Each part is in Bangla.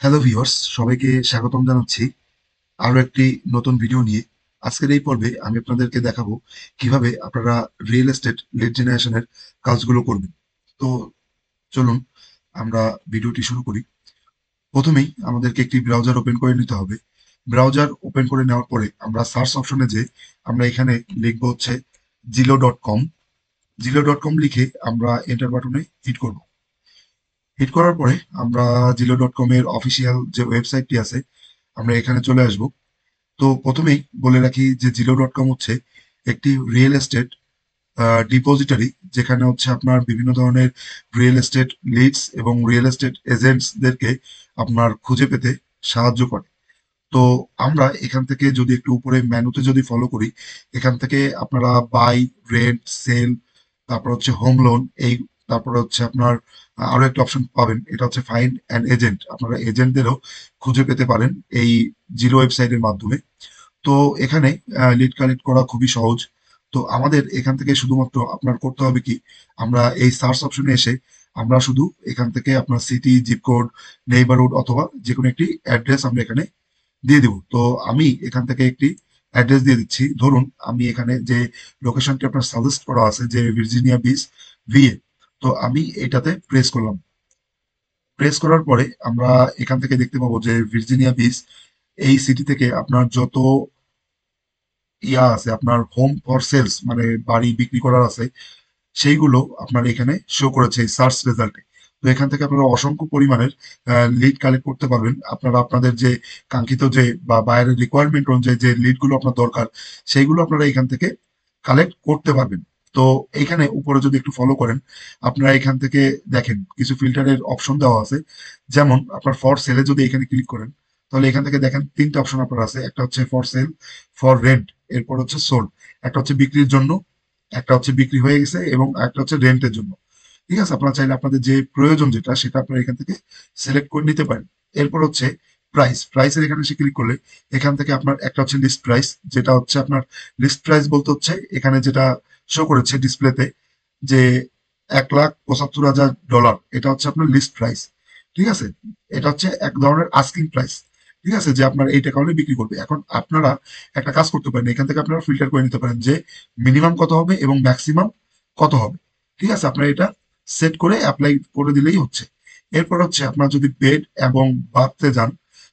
হ্যালো ভিউয়ার্স, সবাইকে স্বাগতম জানাচ্ছি আরো একটি নতুন ভিডিও নিয়ে। আজকের এই পর্বে আমি আপনাদেরকে দেখাবো কিভাবে আপনারা রিয়েল এস্টেট লিড জেনারেশনের কাজগুলো করবেন। তো চলুন আমরা ভিডিওটি শুরু করি। প্রথমেই আমাদেরকে একটি ব্রাউজার ওপেন করে নিতে হবে। ব্রাউজার ওপেন করে নেওয়ার পরে আমরা সার্চ অপশনে যে আমরা এখানে লিখবো হচ্ছে জিলো.com। জিলো.com লিখে আমরা এন্টার বাটনে হিট করব। হিট করার পরে আমরা জিলো.com এর অফিসিয়াল যে ওয়েবসাইটটি আছে আমরা এখানে চলে আসব। তো প্রথমেই বলে রাখি যে জিলো.com হচ্ছে একটি রিয়েল এস্টেট ডিপোজিটরি, যেখানে হচ্ছে আপনার বিভিন্ন ধরনের রিয়েল এস্টেট লিডস এবং রিয়েল এস্টেট এজেন্টসদেরকে আপনার খুঁজে পেতে সাহায্য করে। তো আমরা এখান থেকে যদি একটু উপরে মেনুতে যদি ফলো করি, এখান থেকে আপনারা বাই, রেন্ট, সেল, তারপর হচ্ছে হোম লোন, এই তারপরে হচ্ছে আপনার আরো একটা অপশন পাবেন, এটা হচ্ছে ফাইন্ড অ্যান এজেন্ট। আপনারা এজেন্টদেরও খুঁজে পেতে পারেন এই জিরো ওয়েবসাইটের মাধ্যমে। তো এখানে লিড কালেক্ট করা খুবই সহজ। তো আমাদের এখান থেকে শুধুমাত্র আপনার করতে হবে কি, আমরা এই সার্চ অপশনে এসে আমরা শুধু এখান থেকে আপনার সিটি, জিপ কোড, নেইবারহুড অথবা যে কোনো একটি অ্যাড্রেস আমরা এখানে দিয়ে দিব। তো আমি এখান থেকে একটি অ্যাড্রেস দিয়ে দিচ্ছি। ধরুন আমি এখানে যে লোকেশনটি আপনার সাজেস্ট করা আছে যে ভার্জিনিয়া বিচ, ভিএ, তো আমি এটাতে প্রেস করলাম। প্রেস করার পরে আমরা এখান থেকে দেখতে পাবো যে ভার্জিনিয়া বিচ এই সিটি থেকে আপনার যত আছে, আপনার হোম ফর সেলস মানে বাড়ি বিক্রি করার আছে, সেইগুলো আপনার এখানে শো করেছে এই সার্চ রেজাল্টে। তো এখান থেকে আপনারা অসংখ্য পরিমাণের লিড কালেক্ট করতে পারবেন। আপনারা আপনাদের যে কাঙ্ক্ষিত যে বা বাইরের রিকোয়ারমেন্ট অনুযায়ী যে লিডগুলো আপনার দরকার, সেইগুলো আপনারা এখান থেকে কালেক্ট করতে পারবেন। তো এইখানে উপরে যদি একটু ফলো করেন, আপনারা এখান থেকে দেখেন কিছু ফিল্টারের অপশন দেওয়া আছে। যেমন আপনার ফর সেলে যদি এখানে ক্লিক করেন, তাহলে এখান থেকে দেখেন তিনটা অপশন আপনার আছে। একটা হচ্ছে ফর সেল, ফর রেন্ট, এরপর হচ্ছে সোল্ড। একটা হচ্ছে বিক্রির জন্য, একটা হচ্ছে বিক্রি হয়ে গেছে, এবং একটা হচ্ছে রেন্টের জন্য। ঠিক আছে, আপনারা চাইলে আপনাদের যে প্রয়োজন যেটা সেটা আপনারা এখান থেকে সিলেক্ট করে নিতে পারেন। এরপর হচ্ছে প্রাইস। প্রাইসের এখানে এসে ক্লিক করলে এখান থেকে আপনার একটা হচ্ছে লিস্ট প্রাইস, যেটা হচ্ছে আপনার লিস্ট প্রাইস বলতে হচ্ছে এখানে যেটা শো করেছে ডিসপ্লেতে যে $1,75,000, এটা হচ্ছে আপনার লিস্ট প্রাইস। ঠিক আছে, এটা হচ্ছে এক ধরনের আস্কিং প্রাইস। ঠিক আছে, যে আপনার এই টাকা হলে বিক্রি করবে। এখন আপনারা একটা কাজ করতে পারেন, এখান থেকে আপনারা ফিল্টার করে নিতে পারেন যে মিনিমাম কত হবে এবং ম্যাক্সিমাম কত হবে। ঠিক আছে, আপনারা এটা সেট করে অ্যাপ্লাই করে দিলেই হচ্ছে। এরপর হচ্ছে আপনার যদি বেড এবং বাথে যান,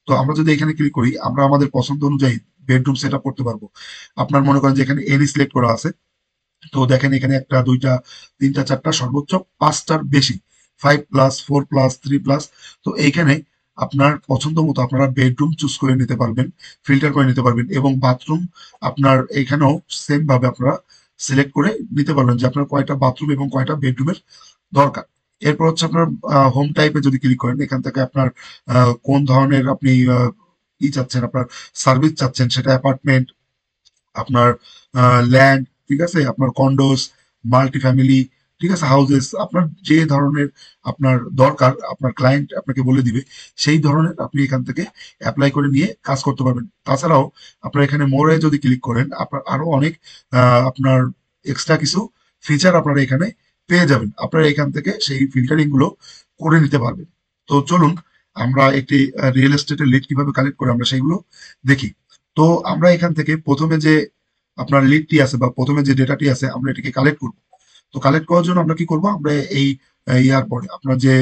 তো আমরা যদি এখানে ক্লিক করি, আমরা আমাদের পছন্দ অনুযায়ী বেডরুম সেট আপ করতে পারবো। আপনার মনে করেন যে এখানে এনি সিলেক্ট করা আছে, তো দেখেন এখানে একটা, দুইটা, তিনটা, চারটা, সর্বোচ্চ পাঁচটার বেশি, 5+, 4+, 3+। তো এইখানে আপনার পছন্দ মতো আপনারা বেডরুম চুজ করে নিতে পারবেন, ফিল্টার করে নিতে পারবেন, এবং বাথরুম আপনার এখানেও সেম ভাবে আপনারা সিলেক্ট করে নিতে পারবেন যে আপনার কয়টা বাথরুম এবং কয়টা বেডরুমের দরকার। এরপর হচ্ছে আপনার হোম টাইপে যদি ক্লিক করেন, এখান থেকে আপনার কোন ধরনের আপনি ই চাচ্ছেন, আপনার সার্ভিস চাচ্ছেন, সেটা অ্যাপার্টমেন্ট, আপনার ল্যান্ড, ঠিক আছে, আপনার কন্ডোস, মাল্টি ফ্যামিলি, ঠিক আছে, হাউসেস, আপনার যে ধরনের আপনার দরকার আপনার ক্লায়েন্ট আপনাকে বলে দিবে, সেই ধরনের আপনি এখান থেকে অ্যাপ্লাই করে নিয়ে কাজ করতে পারবেন। তাছাড়াও আপনার এখানে মোড়ে যদি ক্লিক করেন, আপনার আরো অনেক আপনার এক্সট্রা কিছু ফিচার আপনারা এখানে পেয়ে যাবেন। আপনারা এখান থেকে সেই ফিল্টারিং গুলো করে নিতে পারবেন। তো চলুন আমরা একটি রিয়েল এস্টেটের লিড কিভাবে কালেক্ট করে আমরা সেইগুলো দেখি। তো আমরা এখান থেকে প্রথমে যে আপনার লিডটি আছে বা প্রথমে যে ডেটাটি আছে আমরা এটাকে কালেক্ট করব। তো কালেক্ট করার জন্য আমরা কি করব, আমরা এই ইয়ার পরে আপনার যে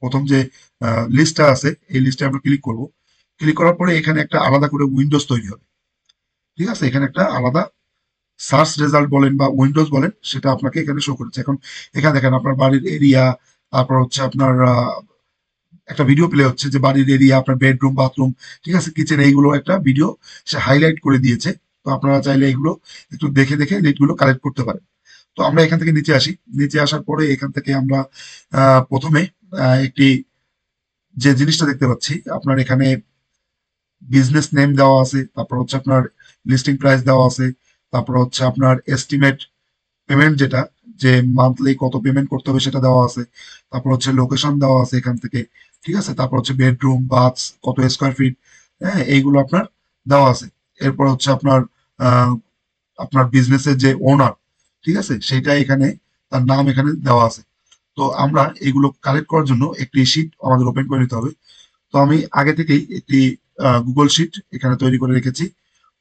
প্রথম যে লিস্টটা আছে এই লিস্টে আমরা ক্লিক করব। ক্লিক করার পরে এখানে একটা আলাদা করে উইন্ডোজ তৈরি হবে। ঠিক আছে, এখানে একটা আলাদা সার্চ রেজাল্ট বলেন বা উইন্ডোজ বলেন, সেটা আপনাকে এখানে শো করেছে। এখন এখানে দেখেন আপনার বাড়ির এরিয়া, তারপর হচ্ছে আপনার একটা ভিডিও প্লে হচ্ছে যে বাড়ির এরিয়া, আপনার বেডরুম, বাথরুম, ঠিক আছে, কিচেন, এইগুলো একটা ভিডিও সে হাইলাইট করে দিয়েছে। তো আপনারা চাইলে এগুলো একটু দেখে দেখে লিডগুলো কালেক্ট করতে পারেন। তো আমরা এখান থেকে নিচে আসি। নিচে আসার পরে এখান থেকে আমরা প্রথমে একটি যে জিনিসটা দেখতে পাচ্ছি, আপনার এখানে বিজনেস নেম দেওয়া আছে, তারপর হচ্ছে আপনার লিস্টিং প্রাইস দেওয়া আছে, তারপর হচ্ছে আপনার এস্টিমেট পেমেন্ট যেটা, যে মান্থলি কত পেমেন্ট করতে হবে সেটা দেওয়া আছে, তারপর হচ্ছে লোকেশন দেওয়া আছে এখান থেকে। ঠিক আছে, তারপর হচ্ছে বেডরুম, বাথস, কত স্কোয়ার ফিট, হ্যাঁ, এইগুলো আপনার দেওয়া আছে। এরপর হচ্ছে আপনার আহ, আপনার বিজনেসের যে ওনার, ঠিক আছে, সেটা এখানে তার নাম এখানে দেওয়া আছে। তো আমরা এগুলো কালেক্ট করার জন্য একটি শিট আমাদের ওপেন করে নিতে হবে। তো আমি আগে থেকেই একটি গুগল শিট এখানে তৈরি করে রেখেছি।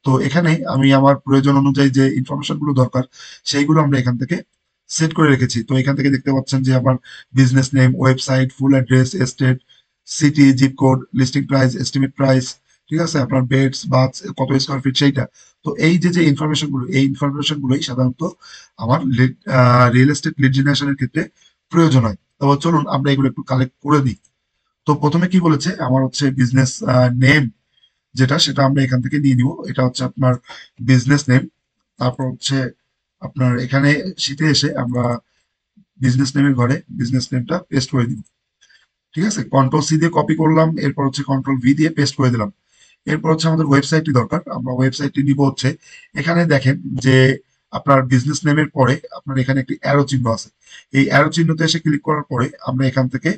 তো এখানে আমি আমার প্রয়োজন অনুযায়ী যে ইনফরমেশন গুলো দরকার সেইগুলো আমরা এখান থেকে সেট করে রেখেছি। তো এখান থেকে দেখতে পাচ্ছেন যে আমার business name, website, full address, state, city, zip code, listing price, estimate price, ঠিক আছে, আপনার বেডস, বাথ, কত স্কোয়ার ফিট সেইটা। তো এই যে ইনফরমেশন গুলো, এই ইনফরমেশন গুলোই সাধারণত আমার রিয়েল এস্টেট লিড জেনারেশনের ক্ষেত্রে প্রয়োজন হয়। তো চলুন আমরা এগুলো একটু কালেক্ট করে দিই। তো প্রথমে কি বলেছে, আমার হচ্ছে বিজনেস নেম যেটা, সেটা আমরা এখান থেকে নিয়ে নিব। এটা হচ্ছে আপনার বিজনেস নেম। তারপর হচ্ছে আপনার এখানে শীটে এসে আমরা বিজনেস নেমের ঘরে বিজনেস নেমটা পেস্ট করে দিব। ঠিক আছে, কন্ট্রোল সি দিয়ে কপি করলাম, এরপর হচ্ছে কন্ট্রোল ভি দিয়ে পেস্ট করে দিলাম। এরপর হচ্ছে আমাদের ওয়েবসাইটটি দরকার, আমরা ওয়েবসাইটটি নিব হচ্ছে, এখানে দেখেন যে আপনার বিজনেস নেমের পরে আপনার এখানে একটি অ্যারো চিহ্ন আছে। এই অ্যারো চিহ্নতে এসে ক্লিক করার পরে আমরা এখান থেকে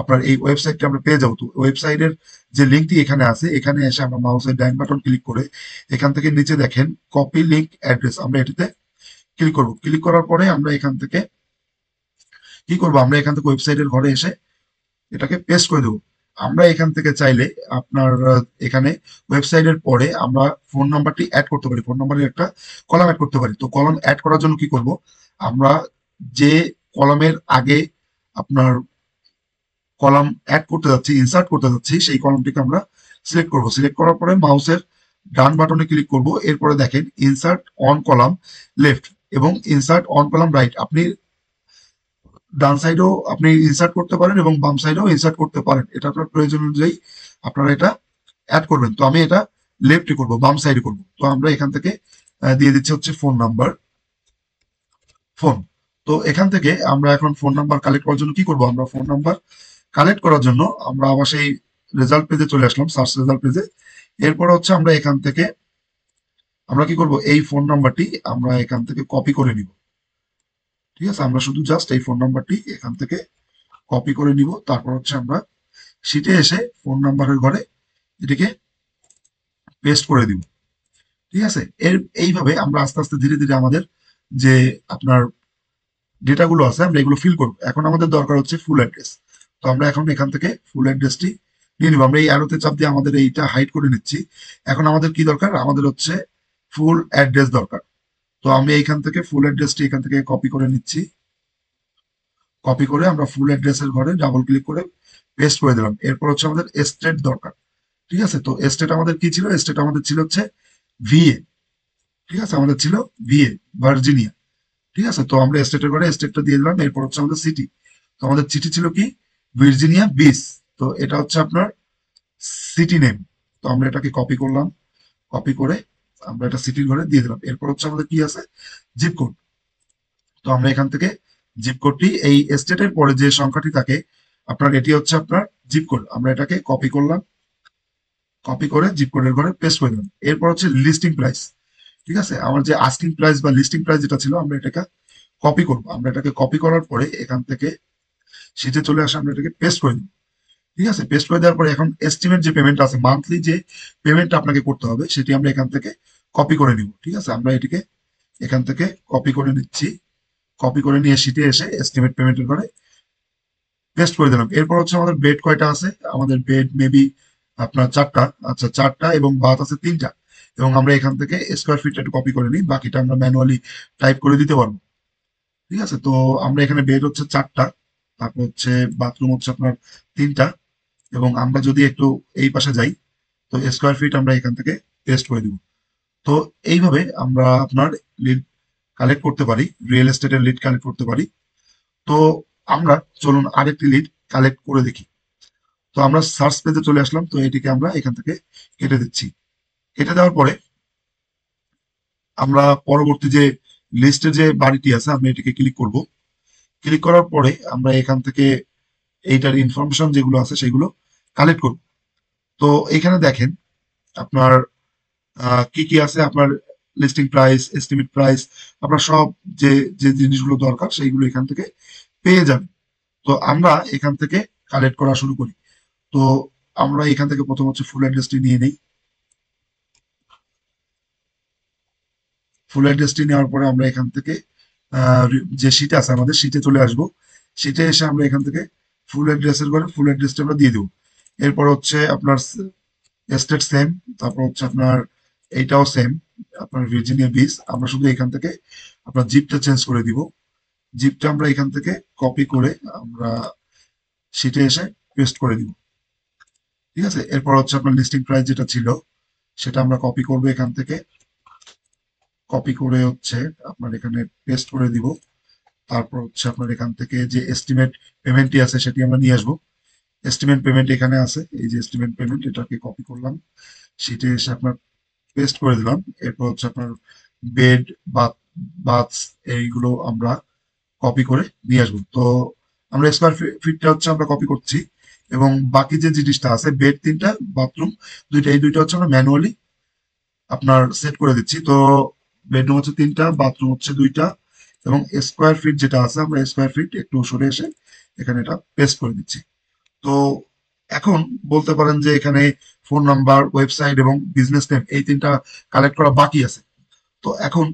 আপনার এই ওয়েবসাইটটি আমরা পেয়ে যাবো। তো ওয়েবসাইটের যে লিঙ্কটি এখানে আছে, এখানে এসে আমরা মাউসের ডাইন বাটন ক্লিক করে এখান থেকে নিচে দেখেন কপি লিঙ্ক অ্যাড্রেস, আমরা এটিতে ক্লিক করব। ক্লিক করার পরে আমরা এখান থেকে কি করব, আমরা এখান থেকে ওয়েবসাইটের ঘরে এসে এটাকে পেস্ট করে দেবো। আমরা এখান থেকে চাইলে আপনার এখানে ওয়েবসাইটের পরে আমরা ফোন নাম্বারটি অ্যাড করতে পারি, ফোন নাম্বারের একটা কলাম অ্যাড করতে পারি। তো কলাম অ্যাড করার জন্য কি করব, আমরা যে কলামের আগে আপনার কলাম অ্যাড করতে যাচ্ছি, ইনসার্ট করতে যাচ্ছি, সেই কলামটিকে আমরা সিলেক্ট করব। সিলেক্ট করার পরে মাউসের ডান বাটনে ক্লিক করব। এরপরে দেখেন ইনসার্ট অন কলাম লেফট এবং ইনসার্ট অন কলাম রাইট। আপনি ডান সাইডেও আপনি ইনসার্ট করতে পারেন এবং বাম সাইডেও ইনসার্ট করতে পারেন, এটা আপনার প্রয়োজন অনুযায়ী আপনারা এটা অ্যাড করবেন। তো আমি এটা লেফটে করব, বাম সাইডে করব। তো আমরা এখান থেকে দিয়ে দিচ্ছি হচ্ছে ফোন নাম্বার, ফোন। তো এখান থেকে আমরা এখন ফোন নাম্বার কালেক্ট করার জন্য কি করব, আমরা ফোন নাম্বার কালেক্ট করার জন্য আমরা আবার সেই রেজাল্ট পেজে চলে আসলাম, সার্চ রেজাল্ট পেজে। এরপর হচ্ছে আমরা এখান থেকে আমরা কি করব, এই ফোন নাম্বারটি আমরা এখান থেকে কপি করে নিব। ঠিক আছে, আমরা শুধু জাস্ট এই ফোন নাম্বারটি এখান থেকে কপি করে নিব। তারপর হচ্ছে আমরা শিটে এসে ফোন নাম্বারের ঘরে এটিকে পেস্ট করে দিব। ঠিক আছে, এইভাবে আমরা আস্তে আস্তে ধীরে ধীরে আমাদের যে আপনার ডেটাগুলো আছে আমরা এগুলো ফিল করবো। এখন আমাদের দরকার হচ্ছে ফুল অ্যাড্রেস। তো আমরা এখন এখান থেকে ফুল অ্যাড্রেসটি নিয়ে নিব। আমরা এই অ্যারোতে চাপ দিয়ে আমাদের এইটা হাইড করে নিচ্ছি। এখন আমাদের কি দরকার, আমাদের হচ্ছে ফুল অ্যাড্রেস দরকার। তো আমি এইখান থেকে ফুল অ্যাড্রেসটি এখান থেকে কপি করে নিচ্ছি। কপি করে আমরা ফুল অ্যাড্রেসের ঘরে ডাবল ক্লিক করে পেস্ট করে দিলাম। এরপর হচ্ছে আমাদের স্টেট দরকার। ঠিক আছে, তো স্টেট আমাদের কি ছিল, স্টেট আমাদের ছিল হচ্ছে ভিএ। ঠিক আছে, আমাদের ছিল ভিএ, ভার্জিনিয়া। ঠিক আছে, তো আমরা স্টেটের ঘরে স্টেটটা দিয়ে দিলাম। এরপর হচ্ছে আমাদের সিটি। তো আমাদের সিটি ছিল কি, ভার্জিনিয়া বিচ। তো এটা হচ্ছে আপনার সিটি নেম। তো আমরা এটাকে কপি করলাম, কপি করে আমরা এটা সিটির ঘরে দিয়ে দিলাম। এরপর হচ্ছে আমাদের কি আছে, জিপ কোড। তো আমরা এখান থেকে জিপ কোডটি, এই স্টেটের পরে যে সংখ্যাটি থাকে আপনার, এটি হচ্ছে আপনার জিপ কোড। আমরা এটাকে কপি করলাম, কপি করে জিপ কোডের ঘরে পেস্ট করে দিলাম। এরপর হচ্ছে লিস্টিং প্রাইস। ঠিক আছে, আমার যে আস্কিং প্রাইস বা লিস্টিং প্রাইস যেটা ছিল আমরা এটাকে কপি করবো। আমরা এটাকে কপি করার পরে এখান থেকে শিটে চলে আসে আমরা এটাকে পেস্ট করে দিই। ঠিক আছে, পেস্ট করে দেওয়ার পরে এখন এস্টিমেট যে পেমেন্ট আছে, মান্থলি যে পেমেন্টটা আপনাকে করতে হবে, সেটি আমরা এখান থেকে কপি করে নিব। ঠিক আছে, আমরা এটিকে এখান থেকে কপি করে নিচ্ছি। কপি করে নিয়ে শিটে এসে এস্টিমেট পেমেন্টের করে পেস্ট করে দিলাম। এরপর হচ্ছে আমাদের বেড কয়টা আছে, আমাদের বেড মেবি আপনার চারটা। আচ্ছা, চারটা এবং বাথ আছে তিনটা। এবং আমরা এখান থেকে স্কোয়ার ফিট একটু কপি করে নিই, বাকিটা আমরা ম্যানুয়ালি টাইপ করে দিতে পারবো। ঠিক আছে, তো আমরা এখানে বেড হচ্ছে চারটা, তারপর হচ্ছে বাথরুম হচ্ছে আপনার তিনটা। এবং আমরা যদি একটু এই পাশে যাই, তো স্কোয়ার ফিট আমরা এখান থেকে পেস্ট করে দিব। তো এইভাবে আমরা আপনার লিড কালেক্ট করতে পারি, রিয়েল এস্টেটের লিড কালেক্ট করতে পারি। তো আমরা চলুন আরেকটি লিড কালেক্ট করে দেখি। তো আমরা সার্চ পেজে চলে আসলাম। তো এটিকে আমরা এখান থেকে কেটে দিচ্ছি। কেটে দেওয়ার পরে আমরা পরবর্তী যে লিস্টে যে বাড়িটি আছে আমরা এটিকে ক্লিক করব। ক্লিক করার পরে আমরা এখান থেকে এইটার ইনফরমেশন যেগুলো আছে সেগুলো কালেক্ট করব। তো এখানে দেখেন আপনার কি কি আছে, আপনার লিস্টিং প্রাইস, এস্টিমেট প্রাইস, আপনার সব যে যে জিনিসগুলো দরকার সেইগুলো এখান থেকে পেয়ে যাবেন। তো আমরা এখান থেকে কালেক্ট করা শুরু করি। তো আমরা এখান থেকে প্রথম হচ্ছে ফুল অ্যাড্রেসটি নিয়ে নেই। ফুল অ্যাড্রেসটি নেওয়ার পরে আমরা এখান থেকে যে শীট আছে আমাদের শীটে চলে আসব। শীটে এসে আমরা এখান থেকে ফুল অ্যাড্রেসের ঘরে ফুল অ্যাড্রেসটা আমরা দিয়ে দেবো। এরপর হচ্ছে আপনার এস্টেট সেম, তারপর হচ্ছে আপনার এইটাও সেম, আপনার ভার্জিনিয়া বিচ। আমরা শুধু এখান থেকে আপনার জিপটা চেঞ্জ করে দিব। জিপটা আমরা এখান থেকে কপি করে আমরা শিটে এসে পেস্ট করে দিব। ঠিক আছে, এরপর হচ্ছে আপনার লিস্টিং প্রাইস যেটা ছিল সেটা আমরা কপি করবো এখান থেকে, কপি করে হচ্ছে আপনার এখানে পেস্ট করে দিব। তারপর হচ্ছে আপনার এখান থেকে যে এস্টিমেট পেমেন্টটি আছে সেটি আমরা নিয়ে আসবো। এস্টিমেট পেমেন্ট এখানে আছে, এই যে এস্টিমেট পেমেন্ট, এটাকে কপি করলাম, সেটা এসে আপনার পেস্ট করে দিলাম। এরপর হচ্ছে আপনার বেড, বাথ, বাথস, এইগুলো আমরা কপি করে নিয়ে আসবো। তো আমরা স্কোয়ার ফিটটা হচ্ছে আমরা কপি করছি, এবং বাকি যে জিনিসটা আছে বেড তিনটা, বাথরুম দুইটা, এই দুইটা হচ্ছে আমরা ম্যানুয়ালি আপনার সেট করে দিচ্ছি। তো বেডরুম হচ্ছে তিনটা, বাথরুম হচ্ছে দুইটা, এবং স্কোয়ার ফিট যেটা আছে আমরা স্কোয়ার ফিট একটু সরে এসে এখানে এটা পেস্ট করে দিচ্ছি। তো এখন বলতে পারেন যে এখানে ফোন নাম্বার, ওয়েবসাইট এবং বিজনেস নেম এই তিনটা কালেক্ট করা বাকি আছে। তো এখন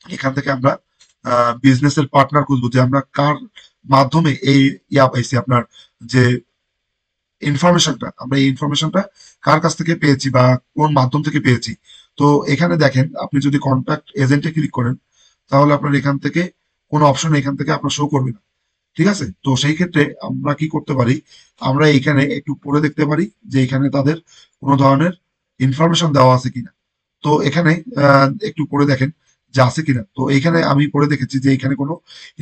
এখান থেকে আমরা বিজনেসের পার্টনার খুঁজবো, যে আমরা কার মাধ্যমে এই পাইছি, আপনার যে ইনফরমেশনটা, আমরা এই ইনফরমেশনটা কার কাছ থেকে পেয়েছি বা কোন মাধ্যম থেকে পেয়েছি। তো এখানে দেখেন, আপনি যদি কন্ট্যাক্ট এজেন্টে ক্লিক করেন তাহলে আপনার এখান থেকে কোনো অপশন এখান থেকে আপনার শো করবে না। ঠিক আছে, তো সেই ক্ষেত্রে আমরা কি করতে পারি, আমরা এখানে একটু পড়ে দেখতে পারি যে এখানে তাদের কোনো ধরনের ইনফরমেশন দেওয়া আছে কিনা। তো এখানে একটু পড়ে দেখেন যে আছে কিনা। তো এইখানে আমি পড়ে দেখেছি যে এখানে কোনো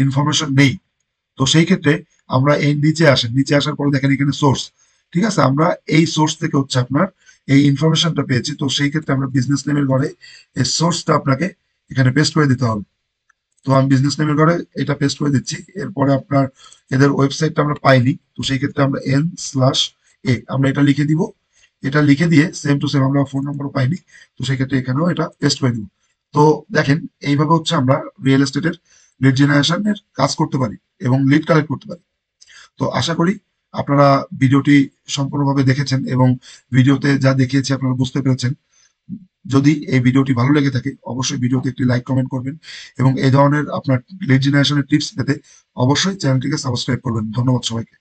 ইনফরমেশন নেই। তো সেই ক্ষেত্রে আমরা এই নিচে আসেন, নিচে আসার পরে দেখেন এখানে সোর্স। ঠিক আছে, আমরা এই সোর্স থেকে হচ্ছে আপনার এই ইনফরমেশনটা পেয়েছি। তো সেই ক্ষেত্রে আমরা বিজনেস নেমের ঘরে এই সোর্সটা আপনাকে এখানে পেস্ট করে দিতে হবে। তো আমি বিজনেস নেমের ঘরে এটা পেস্ট করে দিচ্ছি। এরপরে আপনার এদের ওয়েবসাইটটা আমরা পাইনি, তো সেই ক্ষেত্রে আমরা n/a আমরা এটা লিখে দিব। এটা লিখে দিয়ে সেম টু সেম, আমরা ফোন নাম্বারও পাইনি, তো সেই ক্ষেত্রে এখানেও এটা পেস্ট করে দিব। তো দেখেন, এইভাবে হচ্ছে আমরা রিয়েল এস্টেটের লিড জেনারেশনের কাজ করতে পারি এবং লিড কালেক্ট করতে পারি। তো আশা করি আপনারা ভিডিওটি সম্পূর্ণভাবে দেখেছেন এবং ভিডিওতে যা দেখিয়েছি আপনারা বুঝতে পেরেছেন। যদি এই ভিডিওটি ভালো লেগে থাকে অবশ্যই ভিডিওতে একটি লাইক, কমেন্ট করবেন, এবং এই ধরনের আপনার লিড জেনারেশনের টিপস পেতে অবশ্যই চ্যানেলটিকে সাবস্ক্রাইব করবেন। ধন্যবাদ সবাইকে।